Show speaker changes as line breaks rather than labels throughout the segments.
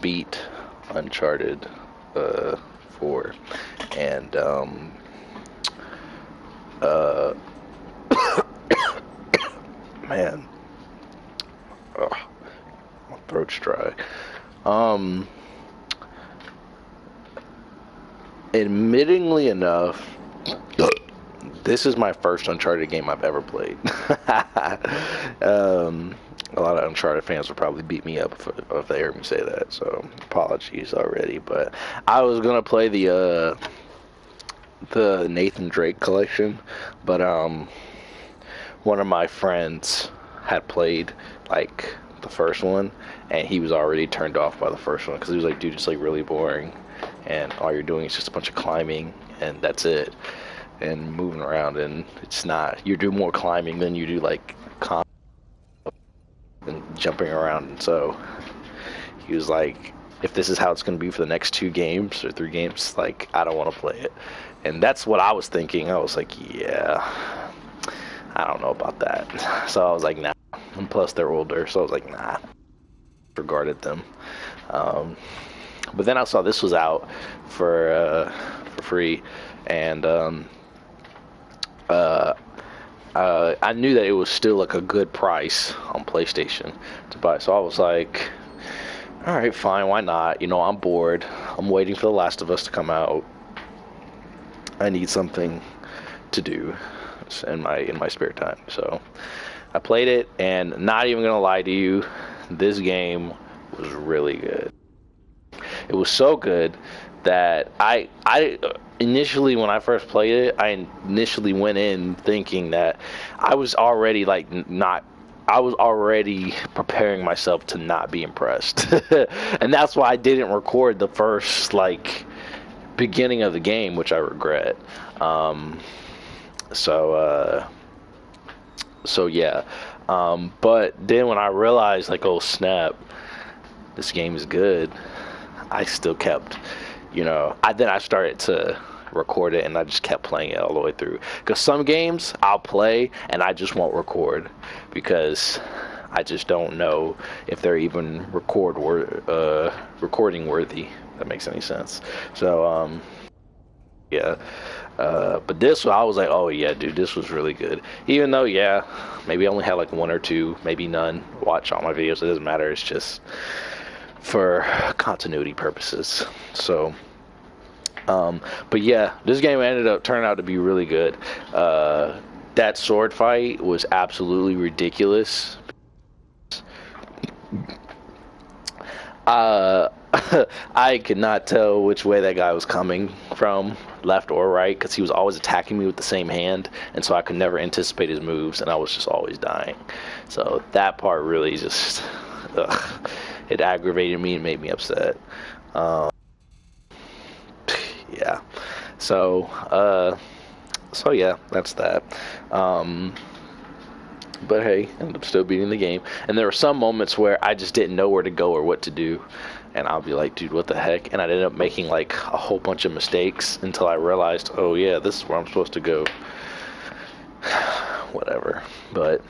beat Uncharted 4, and uh, man, ugh, my throat's dry. Um, Admittingly enough, this is my first Uncharted game I've ever played. um, a lot of Uncharted fans would probably beat me up if they heard me say that, so apologies already. But I was gonna play the Nathan Drake collection, but one of my friends had played like the first one, and he was already turned off by the first one because he was like, dude, it's like really boring, and all you're doing is just a bunch of climbing, and that's it, and moving around, and it's not. You do more climbing than you do like and jumping around, and so he was like, if this is how it's going to be for the next 2 games or 3 games, like, I don't want to play it. And that's what I was thinking. I was like, yeah, I don't know about that. So I was like, nah. And plus, they're older, so I was like, nah. Regarded them. But then I saw this was out for free, and I knew that it was still like a good price on PlayStation to buy. So I was like, all right, fine, why not? You know, I'm bored. I'm waiting for The Last of Us to come out. I need something to do in my spare time. So I played it, and not even gonna lie to you, this game was really good. It was so good that I initially, when I first played it, I initially went in thinking that I was already like not. I was already preparing myself to not be impressed, and that's why I didn't record the first like beginning of the game, which I regret. Um, so so yeah. But then when I realized, like, oh snap, this game is good, I still kept, then I started to record it, and I just kept playing it all the way through. Because some games I'll play and I just won't record because I just don't know if they're even recording worthy. If that makes any sense. So yeah. But this one, I was like, oh yeah, dude, this was really good. Even though, yeah, maybe I only had like 1 or 2, maybe none watch all my videos. It doesn't matter. It's just for continuity purposes. So, but yeah, this game turned out to be really good. That sword fight was absolutely ridiculous. Uh, I could not tell which way that guy was coming from, left or right, because he was always attacking me with the same hand, and so I could never anticipate his moves, and I was just always dying. So that part really just, it aggravated me and made me upset. Um, yeah. So yeah, that's that. Um, but hey, I ended up still beating the game. And there were some moments where I just didn't know where to go or what to do. And I'll be like, dude, what the heck? And I ended up making like a whole bunch of mistakes until I realized, oh yeah, this is where I'm supposed to go. Whatever. But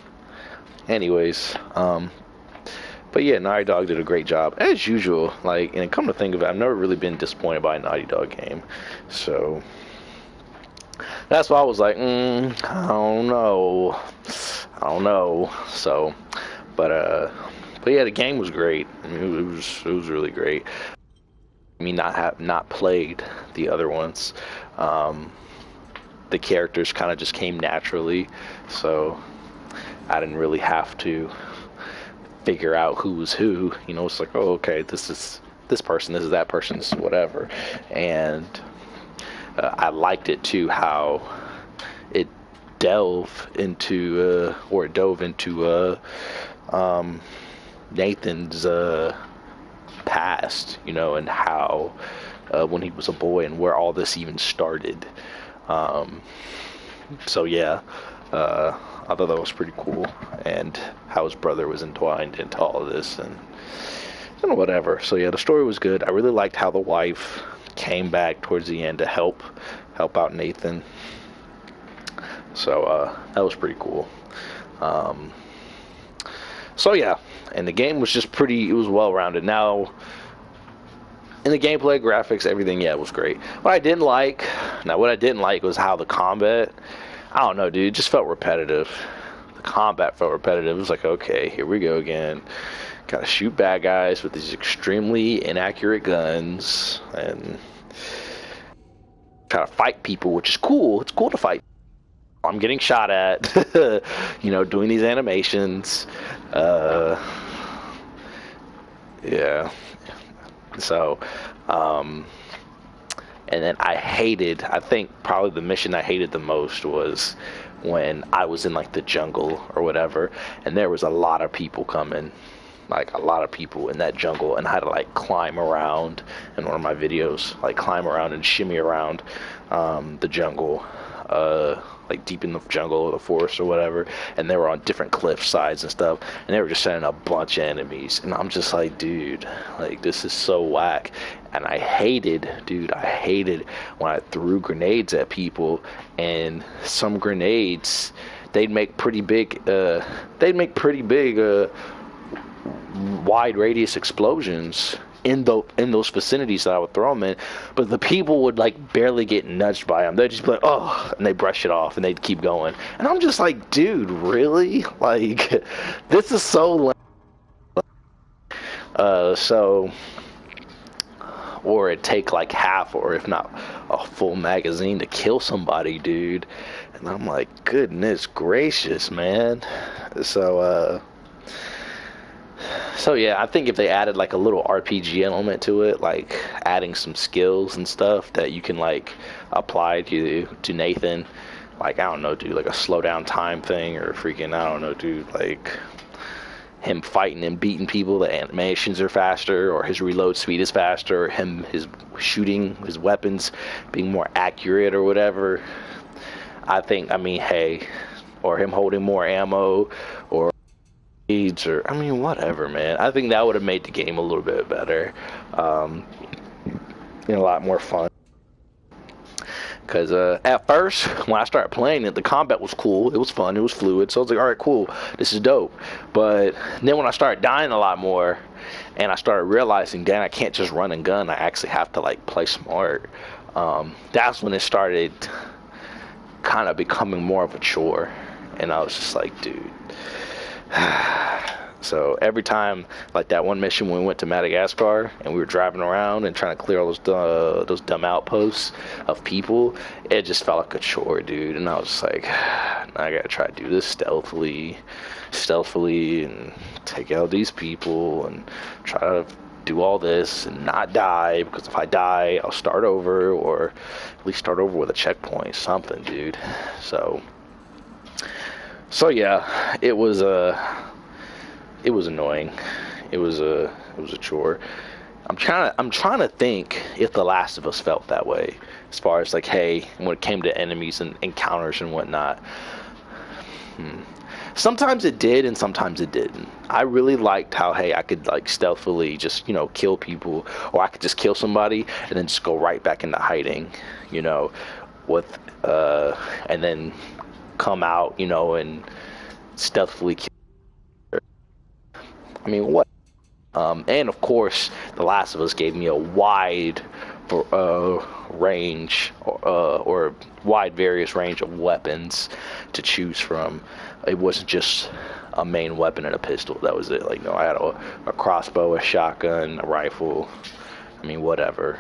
anyways, but yeah, Naughty Dog did a great job as usual. Like, and come to think of it, I've never really been disappointed by a Naughty Dog game. So that's why I was like, I don't know. So, but yeah, the game was great. I mean, it was really great. I mean, not played the other ones. The characters kind of just came naturally, so I didn't really have to figure out who was who. It's like, oh, okay, this is this person, this is that person, this is whatever, and I liked it too how it dove into Nathan's past, and how when he was a boy and where all this even started. So yeah, I thought that was pretty cool, and how his brother was entwined into all of this, and whatever. So yeah, the story was good. I really liked how the wife came back towards the end to help out Nathan. So that was pretty cool. So yeah, and the game was just it was well rounded. Now, And the gameplay, graphics, everything, yeah, it was great. What I didn't like was how the combat, I don't know, dude, it just felt repetitive. The combat felt repetitive. It was like, okay, here we go again. Gotta shoot bad guys with these extremely inaccurate guns and try to fight people, which is cool. It's cool to fight. I'm getting shot at, doing these animations. Yeah. So, and then I think probably the mission I hated the most was when I was in like the jungle or whatever, and there was a lot of people coming, like a lot of people in that jungle, and I had to like climb around in one of my videos, like climb around and shimmy around the jungle, like deep in the jungle or the forest or whatever, and they were on different cliff sides and stuff, and they were just sending a bunch of enemies, and I'm just like, dude, like this is so whack. And I hated when I threw grenades at people, and some grenades, they'd make pretty big wide radius explosions in those vicinities that I would throw them in, but the people would like barely get nudged by them. They'd just be like, oh, and they brush it off and they'd keep going. And I'm just like, dude, really? Like, this is so lame. Or it'd take like half or if not a full magazine to kill somebody, dude. And I'm like, goodness gracious, man. So yeah, I think if they added like a little RPG element to it, like adding some skills and stuff that you can like apply to Nathan, like I don't know, dude, like a slow down time thing or freaking, I don't know, dude, like him fighting and beating people, the animations are faster, or his reload speed is faster, or his shooting, his weapons being more accurate or whatever. Hey, or him holding more ammo, or whatever, man. I think that would have made the game a little bit better, a lot more fun. Because at first, when I started playing it, the combat was cool. It was fun. It was fluid. So I was like, all right, cool. This is dope. But then when I started dying a lot more, and I started realizing, damn, I can't just run and gun. I actually have to like play smart. That's when it started kind of becoming more of a chore. And I was just like, dude. So every time, like that one mission when we went to Madagascar and we were driving around and trying to clear all those dumb outposts of people, it just felt like a chore, dude. And I was just like, I gotta try to do this stealthily, and take out these people and try to do all this and not die, because if I die, I'll start over, or at least start over with a checkpoint, something, dude. So yeah, it was annoying. It was a chore. I'm trying to think if The Last of Us felt that way, as far as like, hey, when it came to enemies and encounters and whatnot. Sometimes it did and sometimes it didn't. I really liked how, hey, I could like stealthily just, kill people, or I could just kill somebody and then just go right back into hiding, with and then come out, and stealthily kill. What? And of course, The Last of Us gave me a wide range, or wide various range of weapons to choose from. It wasn't just a main weapon and a pistol. That was it. Like, no, I had a crossbow, a shotgun, a rifle. Whatever.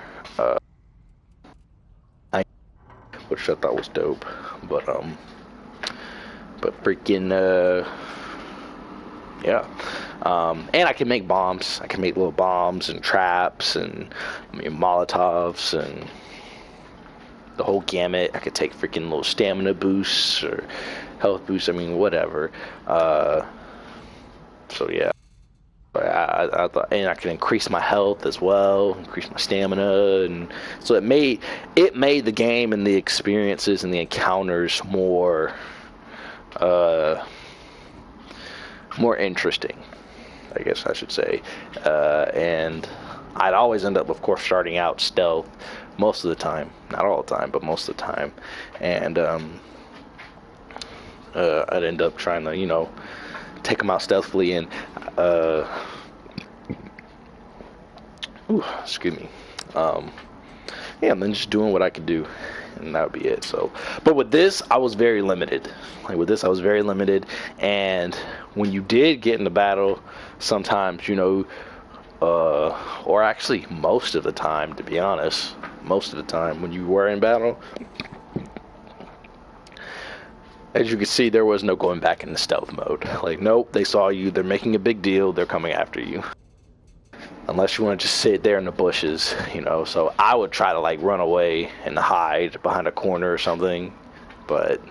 Which I thought was dope. But freaking, yeah. And I can make bombs. I can make little bombs and traps and Molotovs and the whole gamut. I could take freaking little stamina boosts or health boosts. Whatever. So yeah. I thought, and I can increase my health as well, increase my stamina, and so it made the game and the experiences and the encounters more interesting, I guess I should say. And I'd always end up, of course, starting out stealth most of the time. Not all the time, but most of the time. And I'd end up trying to, take them out stealthily and excuse me. Yeah, and then just doing what I could do, and that would be it. So, but with this, I was very limited. Like with this, I was very limited, and when you did get in the battle, sometimes, or actually most of the time, to be honest, most of the time when you were in battle, as you can see, there was no going back into stealth mode. Like, nope, they saw you, they're making a big deal, they're coming after you. Unless you want to just sit there in the bushes, So I would try to like run away and hide behind a corner or something, but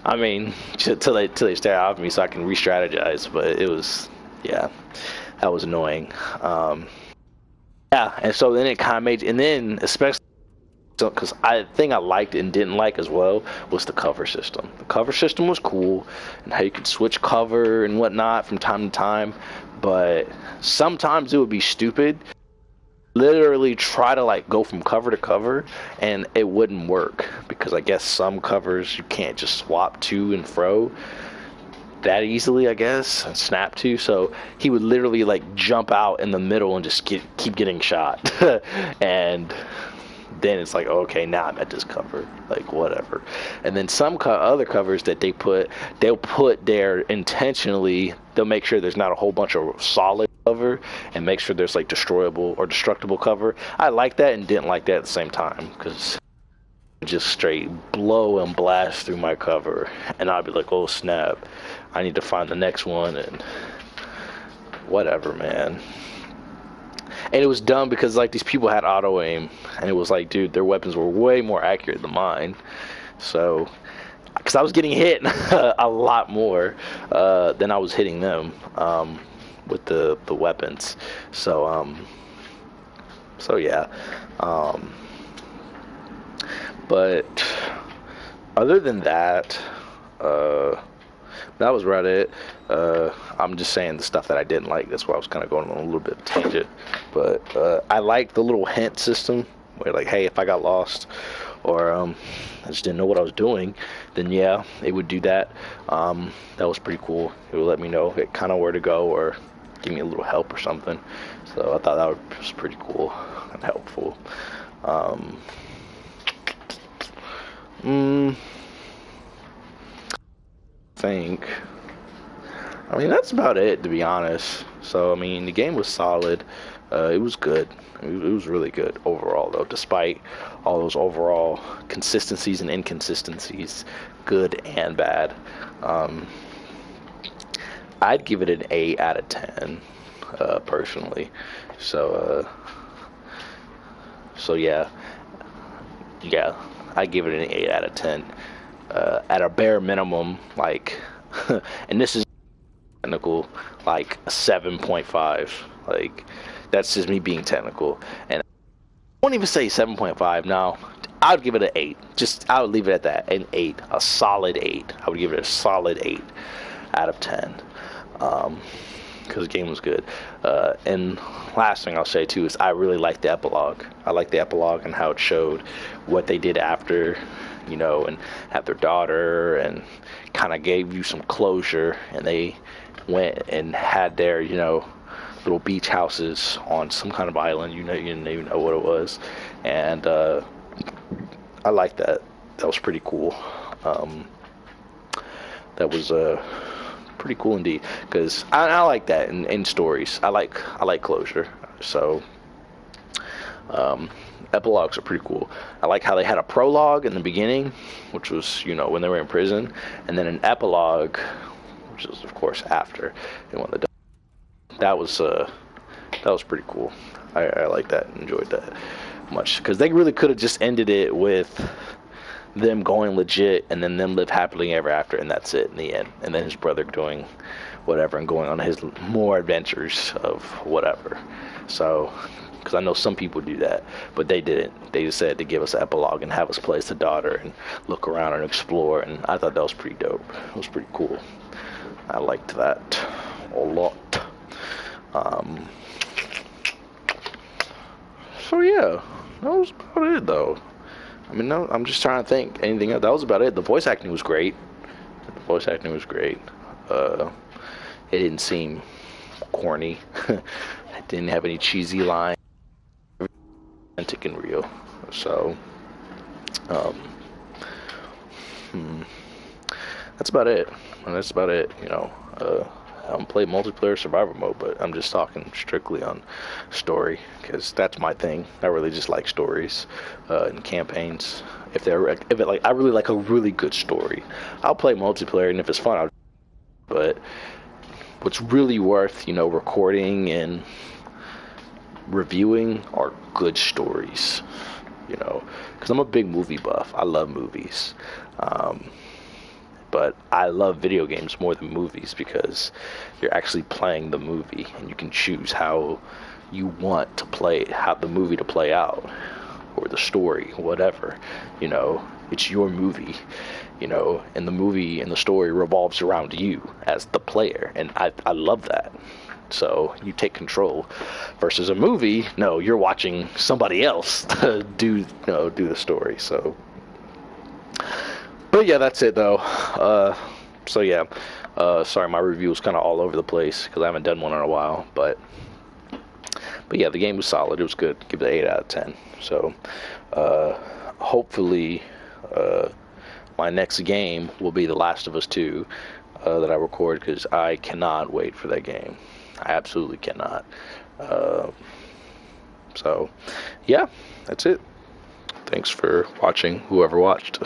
I mean, till they stare out at me so I can re-strategize. But it was, yeah, that was annoying. Yeah, and so then it kind of made, and then especially because I think I liked and didn't like as well was the cover system. The cover system was cool, and how you could switch cover and whatnot from time to time, but sometimes it would be stupid. Literally try to like go from cover to cover, and it wouldn't work because I guess some covers you can't just swap to and fro that easily, I guess, and snap to. So he would literally like jump out in the middle and just keep getting shot, and then it's like, okay, now I'm at this cover, like whatever. And then some other covers that they'll put there intentionally. They'll make sure there's not a whole bunch of solid cover and make sure there's like destroyable or destructible cover. I like that and didn't like that at the same time because just straight blow and blast through my cover, and I'd be like, oh snap, I need to find the next one, and whatever, man. And it was dumb because like these people had auto aim, and it was like, dude, their weapons were way more accurate than mine. So, because I was getting hit a lot more than I was hitting them with the weapons. So yeah. But other than that, that was about it. I'm just saying the stuff that I didn't like. That's why I was kind of going on a little bit of a tangent. But I liked the little hint system where, like, hey, if I got lost or I just didn't know what I was doing, then yeah, it would do that. That was pretty cool. It would let me know kind of where to go or give me a little help or something. So I thought that was pretty cool and helpful. I mean, that's about it, to be honest. So, I mean, the game was solid. It was good. It was really good overall, though, despite all those overall consistencies and inconsistencies, good and bad. I'd give it an 8 out of 10, personally. So yeah. Yeah, I give it an 8 out of 10. At a bare minimum, like, and this is technical, like a 7.5. Like, that's just me being technical. And I won't even say 7.5 now. I would give it an 8. I would leave it at that, an 8, a solid 8. I would give it a solid 8 out of 10. Because the game was good. And last thing I'll say too is I really like the epilogue. I like the epilogue and how it showed what they did after, and had their daughter, and kind of gave you some closure. And they went and had their, little beach houses on some kind of island. You didn't even know what it was. And I like that. That was pretty cool. That was pretty cool indeed, because I like that in stories. I like closure. So epilogues are pretty cool. I like how they had a prologue in the beginning, which was when they were in prison, and then an epilogue, which is of course after they won the. That was pretty cool. I like that. Enjoyed that much, because they really could have just ended it with them going legit and then them live happily ever after, and that's it in the end, and then his brother doing whatever and going on his more adventures of whatever. So, because I know some people do that, but they didn't. They decided to give us an epilogue and have us play as the daughter and look around and explore, and I thought that was pretty dope. It was pretty cool. I liked that a lot. So yeah, that was about it though. I mean, no, I'm just trying to think anything else. That was about it. The voice acting was great. It didn't seem corny. It didn't have any cheesy lines. authentic and real. So, um, that's about it. And that's about it. I don't play multiplayer survival mode, but I'm just talking strictly on story because that's my thing. I really just like stories and campaigns. I really like a really good story, I'll play multiplayer, and if it's fun, I'll. But what's really worth, recording and reviewing are good stories. Because I'm a big movie buff. I love movies. Um, but I love video games more than movies because you're actually playing the movie and you can choose how you want to play, how the movie to play out, or the story, whatever. It's your movie, and the movie and the story revolves around you as the player, and I love that. So you take control versus a movie. No, you're watching somebody else do the story. So, but yeah, that's it though. So yeah, sorry, my review was kind of all over the place because I haven't done one in a while. But yeah, the game was solid. It was good. Give it an 8 out of 10. So hopefully my next game will be The Last of Us 2 that I record because I cannot wait for that game. I absolutely cannot. So yeah, that's it. Thanks for watching, whoever watched.